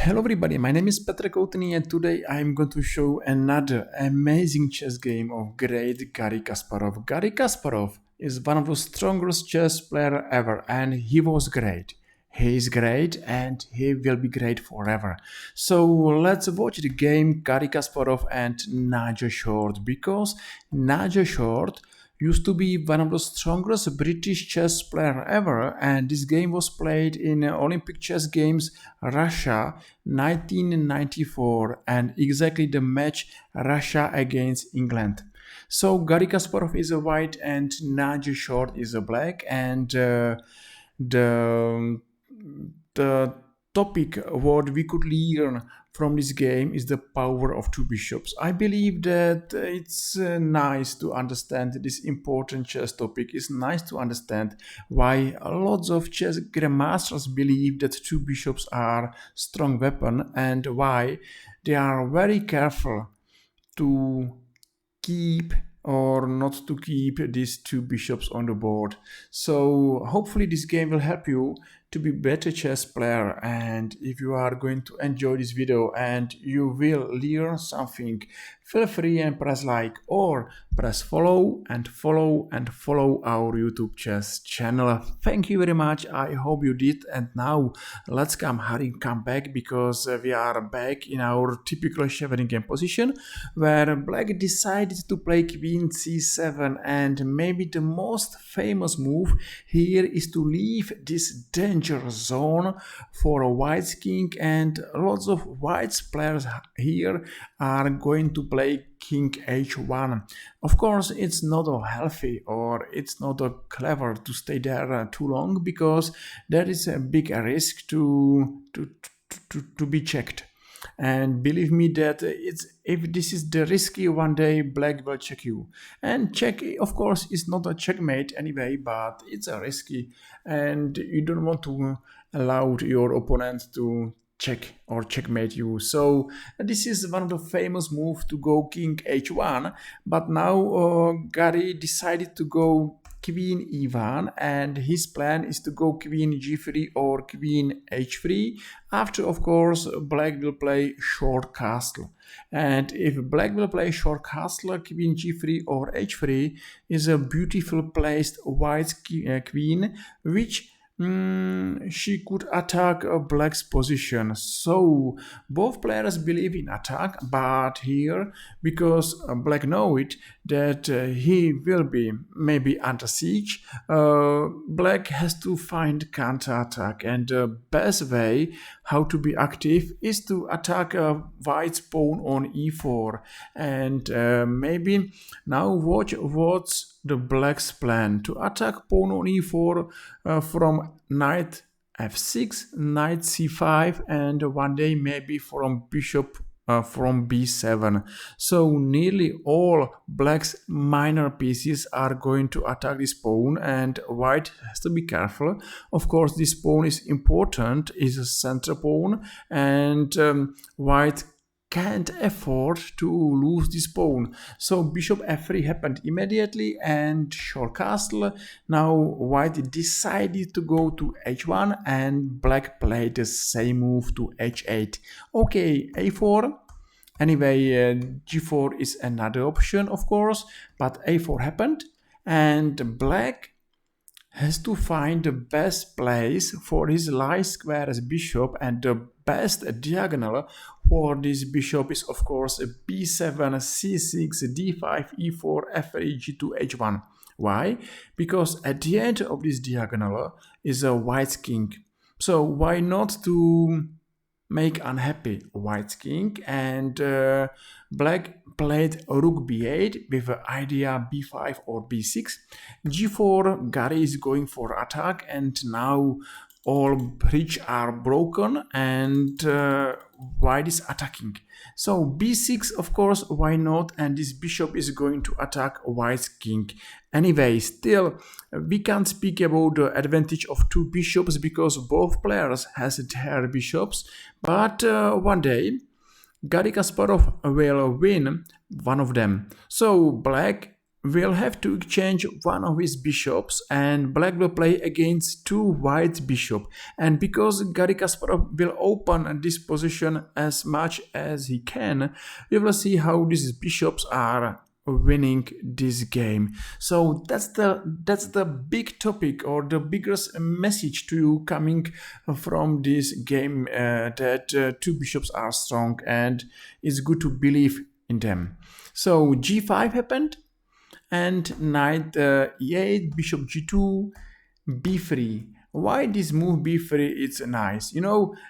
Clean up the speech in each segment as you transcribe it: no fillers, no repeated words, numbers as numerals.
Hello everybody, my name is Petr Koutný and today I'm going to show another amazing chess game of great Garry Kasparov. Garry Kasparov is one of the strongest chess players ever and he was great. He is great and he will be great forever. So let's watch the game Garry Kasparov and Nigel Short, because Nigel Short used to be one of the strongest British chess player ever, and this game was played in Olympic chess games Russia 1994, and exactly the match Russia against England. So Garry Kasparov is a white and Nigel Short is a black, and the topic what we could learn from this game is the power of two bishops. I believe that it's nice to understand this important chess topic. It's nice to understand why lots of chess grandmasters believe that two bishops are strong weapon, and why they are very careful to keep or not to keep these two bishops on the board. So hopefully this game will help you to be better chess player, and if you are going to enjoy this video and you will learn something, feel free and press like or press follow and follow our YouTube chess channel. Thank you very much, I hope you did. And now let's come back, because we are back in our typical Shevchenko game position, where black decided to play queen c7, and maybe the most famous move here is to leave this dangerous zone for a white king, and lots of white players here are going to play king h1. Of course, it's not healthy or it's not clever to stay there too long, because there is a big risk to be checked. And believe me that if this is the risky, one day black will check you. And check, of course, is not a checkmate anyway, but it's a risky, and you don't want to allow your opponent to check or checkmate you. So this is one of the famous moves to go king h1, but now Garry decided to go queen e1, and his plan is to go queen g3 or queen h3. After, of course, black will play short castle, and if black will play short castle, queen g3 or h3 is a beautiful placed white queen, which she could attack black's position. So both players believe in attack, but here, because black know it that he will be maybe under siege, black has to find counter attack, and the best way how to be active is to attack white's pawn on e4. And maybe now watch what's the black's plan: to attack pawn on e4 from knight f6, knight c5, and one day maybe from bishop from b7. So nearly all black's minor pieces are going to attack this pawn, and white has to be careful. Of course, this pawn is important, is a center pawn, and white can't afford to lose this pawn. So bishop f3 happened immediately, and short castle. Now white decided to go to h1, and black played the same move to h8. Okay, a4. Anyway, g4 is another option, of course, but a4 happened, and black has to find the best place for his light squares bishop, and the best diagonal for this bishop is, of course, b7, c6, d5, e4, f3, g2, h1. Why? Because at the end of this diagonal is a white king. So why not to make unhappy white king? And black played rook b8 with the idea b5 or b6. g4, Garry is going for attack, and now all bridges are broken, and white is attacking. So b6, of course, why not? And this bishop is going to attack white's king. Anyway, still, we can't speak about the advantage of two bishops, because both players has their bishops. But one day, Garry Kasparov will win one of them. So black will have to exchange one of his bishops, and black will play against two white bishops. And because Garry Kasparov will open this position as much as he can, we will see how these bishops are winning this game. So that's the big topic, or the biggest message to you coming from this game, that two bishops are strong and it's good to believe in them. So g5 happened, and knight e8, bishop g2, b3. Why this move b3? It's nice.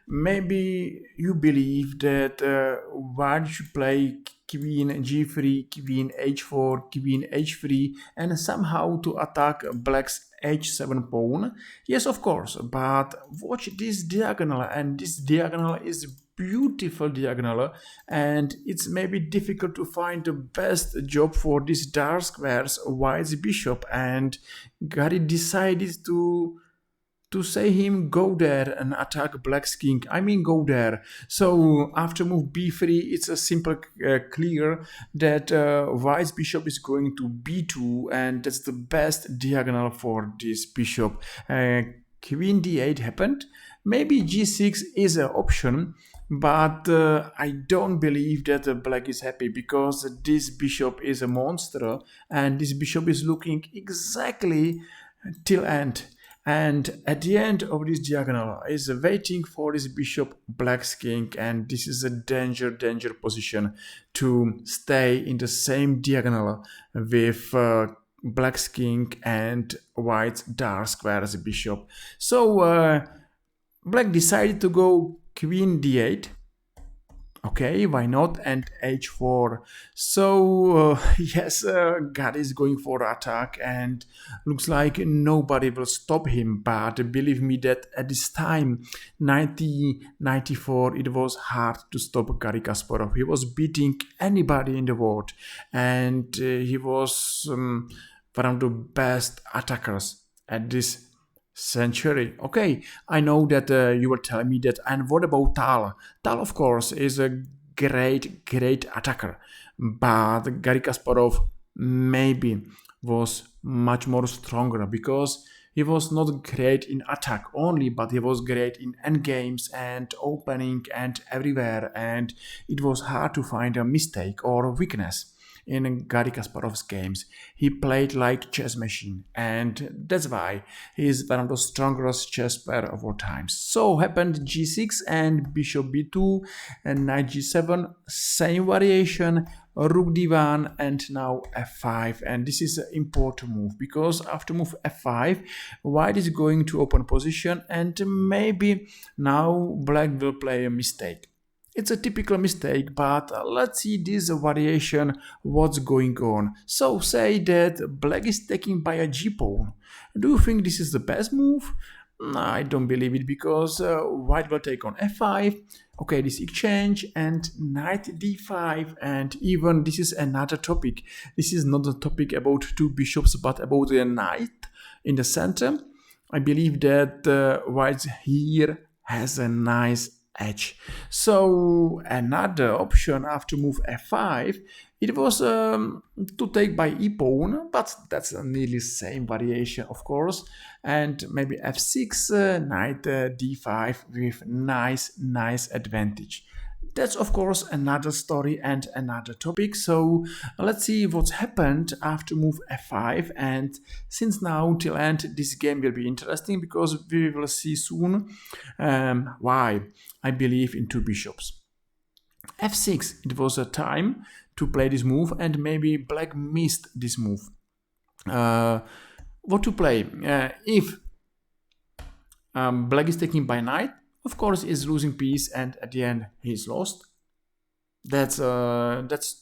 Maybe you believe that white should play queen g3, queen h4, queen h3, and somehow to attack black's h7 pawn. Yes, of course, but watch this diagonal, and this diagonal is beautiful diagonal, and it's maybe difficult to find the best job for this dark squares white's bishop, and Garry decided to say him go there and attack black's king. I mean go there. So after move b3, it's a simple clear that white's bishop is going to b2, and that's the best diagonal for this bishop. Queen d8 happened. Maybe g6 is an option, but I don't believe that black is happy, because this bishop is a monster, and this bishop is looking exactly till end. And at the end of this diagonal is waiting for this bishop black's king, and this is a danger position to stay in the same diagonal with black's king and white's dark squares bishop. So black decided to go queen d8. Okay, why not? And h4. So yes, Garry is going for attack, and looks like nobody will stop him. But believe me that at this time, 1994, it was hard to stop Garry Kasparov. He was beating anybody in the world, and he was one of the best attackers at this century. Okay, I know that you will tell me that. And what about Tal? Tal, of course, is a great attacker, but Garry Kasparov maybe was much more stronger, because he was not great in attack only, but he was great in endgames and opening and everywhere, and it was hard to find a mistake or a weakness in Garry Kasparov's games. He played like chess machine, and that's why he is one of the strongest chess player of all time. So happened g6 and bishop b2 and knight g7, same variation, rook d1, and now f5. And this is an important move, because after move f5, white is going to open position, and maybe now black will play a mistake. It's a typical mistake, but let's see this variation, what's going on. So say that black is taking by a g-pawn. Do you think this is the best move? No, I don't believe it, because white will take on f5. Okay, this exchange, and knight d5, and even this is another topic. This is not a topic about two bishops, but about a knight in the center. I believe that white here has a nice edge. So another option after move f5, it was to take by e-pawn, but that's nearly same variation, of course. And maybe f6, knight d5 with nice advantage. That's of course another story and another topic. So let's see what's happened after move f5. And since now till end, this game will be interesting, because we will see soon why I believe in two bishops. f6, it was a time to play this move, and maybe black missed this move. What to play? If black is taking by knight, of course is losing piece, and at the end he's lost. That's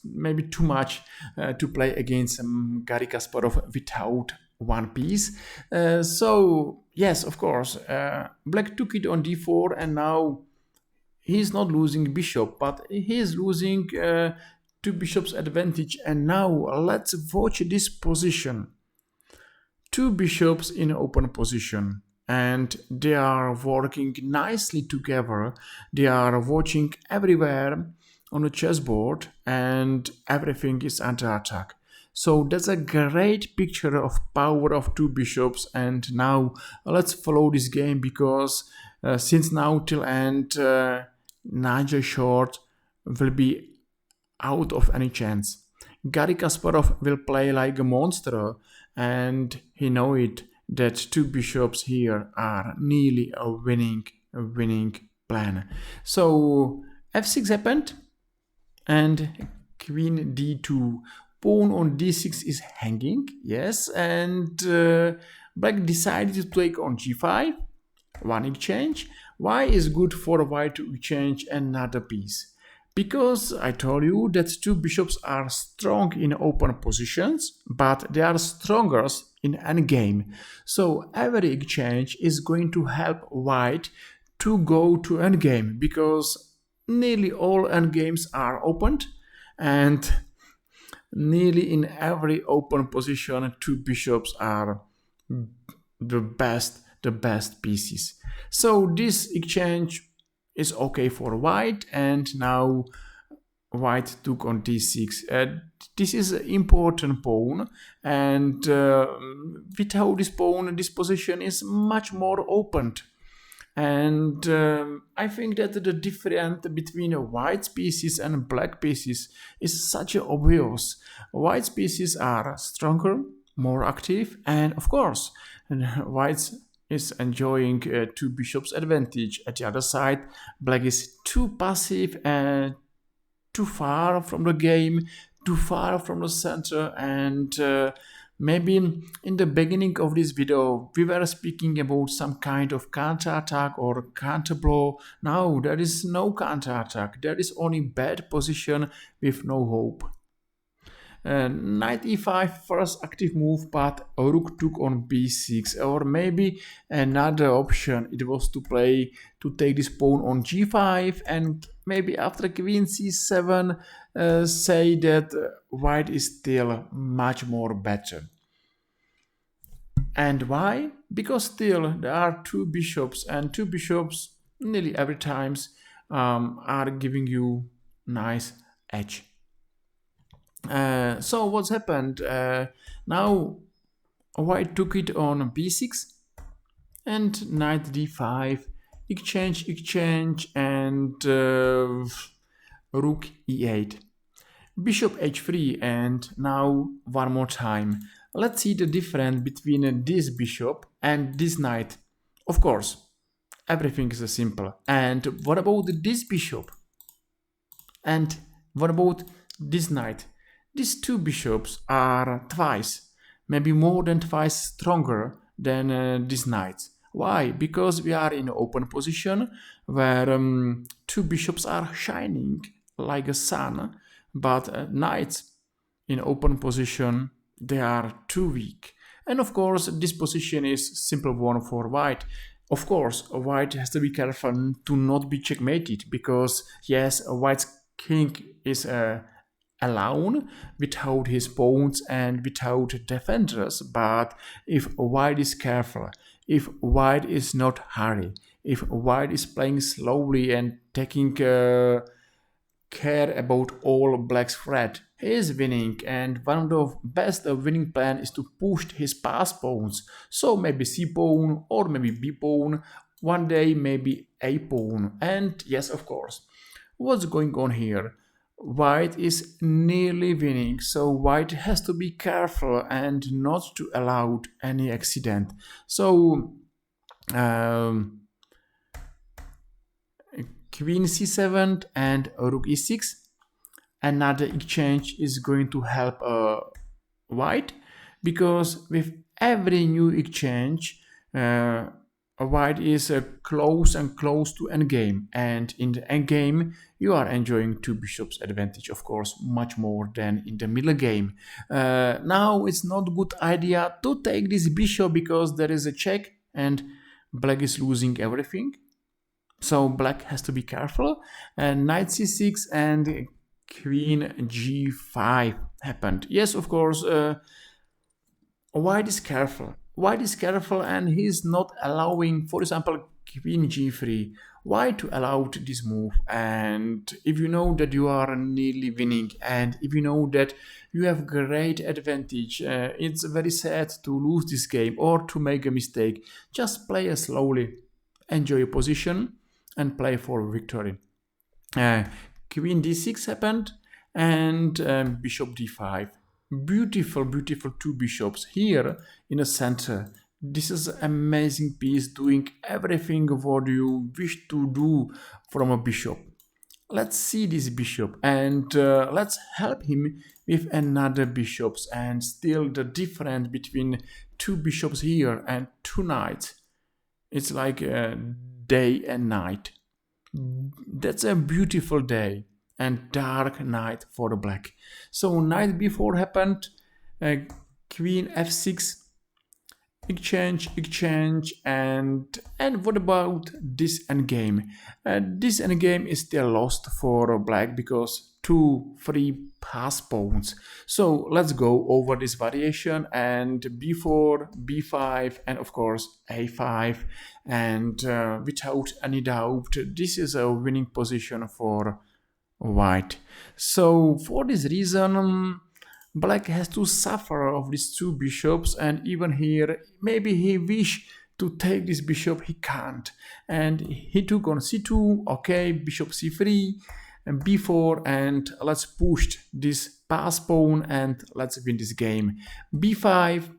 maybe too much to play against Garry Kasparov without one piece. So yes, of course, black took it on d4, and now he's not losing bishop, but he is losing two bishops advantage. And now let's watch this position. Two bishops in open position, and they are working nicely together. They are watching everywhere on the chessboard, and everything is under attack. So that's a great picture of power of two bishops. And now let's follow this game, because since now till end Nigel Short will be out of any chance. Garry Kasparov will play like a monster, and he know it that two bishops here are nearly a winning plan. So f6 happened, and queen d2. Pawn on d6 is hanging, yes, and black decided to take on g5, one exchange. Why is good for white to exchange another piece? Because I told you that two bishops are strong in open positions, but they are stronger in endgame. So every exchange is going to help white to go to endgame, because nearly all endgames are opened, and nearly in every open position two bishops are the best pieces. So this exchange is okay for white, and now white took on d6. This is an important pawn, and without this pawn, this position is much more opened. And I think that the difference between white pieces and black pieces is such obvious. White pieces are stronger, more active, and of course, white is enjoying two bishops advantage. At the other side, black is too passive and too far from the game, too far from the center, and maybe in the beginning of this video we were speaking about some kind of counter-attack or counter-blow. Now there is no counter-attack, there is only bad position with no hope. Knight e5, first active move, but rook took on b6, or maybe another option, it was to take this pawn on g5, and maybe after queen c7 say that white is still much more better. And why? Because still there are two bishops, and two bishops nearly every times are giving you nice edge. So what's happened? Now white took it on b6 and knight d5, exchange, and rook e8, bishop h3, and now one more time. Let's see the difference between this bishop and this knight. Of course, everything is simple. And what about this bishop? And what about this knight? These two bishops are twice, maybe more than twice stronger than these knights. Why? Because we are in an open position where two bishops are shining like a sun, but knights in open position, they are too weak. And of course, this position is simple one for white. Of course, white has to be careful to not be checkmated, because yes, white's king is alone without his pawns and without defenders. But if white is careful, if white is not hurry, if white is playing slowly and taking care about all black's threat, he is winning. And one of the best winning plan is to push his passed pawns. So maybe c pawn or maybe b pawn, one day maybe a pawn. And yes, of course, what's going on here? White is nearly winning, so white has to be careful and not to allow any accident. So queen c7 and rook e6, another exchange is going to help white, because with every new exchange white is close and close to endgame, and in the endgame you are enjoying two bishops advantage, of course, much more than in the middle game. Now it's not a good idea to take this bishop, because there is a check and black is losing everything. So black has to be careful, and knight c6 and queen g5 happened. Yes, of course, white is careful. White is careful, and he's not allowing, for example, queen g3. Why to allow this move? And if you know that you are nearly winning, and if you know that you have great advantage, it's very sad to lose this game or to make a mistake. Just play slowly, enjoy your position, and play for victory. Queen d6 happened, and bishop d5. Beautiful, beautiful two bishops here in the center. This is an amazing piece, doing everything what you wish to do from a bishop. Let's see this bishop, and let's help him with another bishops, and still the difference between two bishops here and two knights. It's like day and night. That's a beautiful day and dark night for the black. So knight b4 happened, queen f6, exchange, and what about this endgame? This endgame is still lost for black because two free pass pawns. So let's go over this variation, and b4, b5, and of course a5, and without any doubt this is a winning position for white. So for this reason black has to suffer of these two bishops, and even here maybe he wish to take this bishop, he can't, and he took on c2. Okay, bishop c3 and b4, and let's push this pass pawn and let's win this game. b5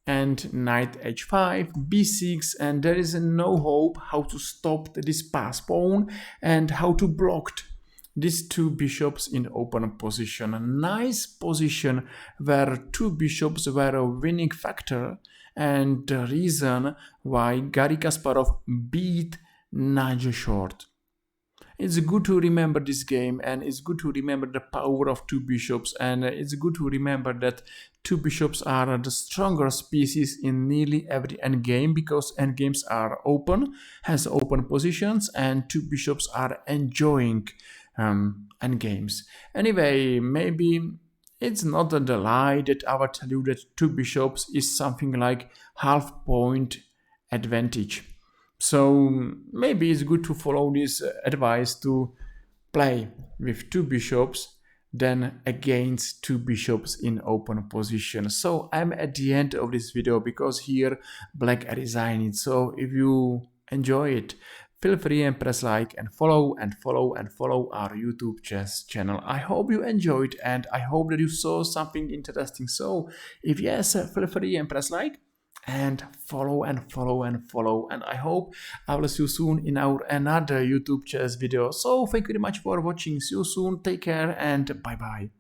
and knight h5, b6, and there is no hope how to stop this pass pawn and how to block these two bishops in open position. A nice position where two bishops were a winning factor, and the reason why Garry Kasparov beat Nigel Short. It's good to remember this game, and it's good to remember the power of two bishops, and it's good to remember that two bishops are the strongest pieces in nearly every endgame, because endgames are open, has open positions, and two bishops are enjoying endgames. Anyway, maybe it's not a lie that I will tell you that two bishops is something like half point advantage. So maybe it's good to follow this advice to play with two bishops than against two bishops in open position. So I'm at the end of this video because here black resigned. So if you enjoy it, feel free and press like and follow our YouTube chess channel. I hope you enjoyed, and I hope that you saw something interesting. So if yes, feel free and press like and follow, and I hope I will see you soon in our another YouTube chess video. So thank you very much for watching. See you soon, take care, and bye bye.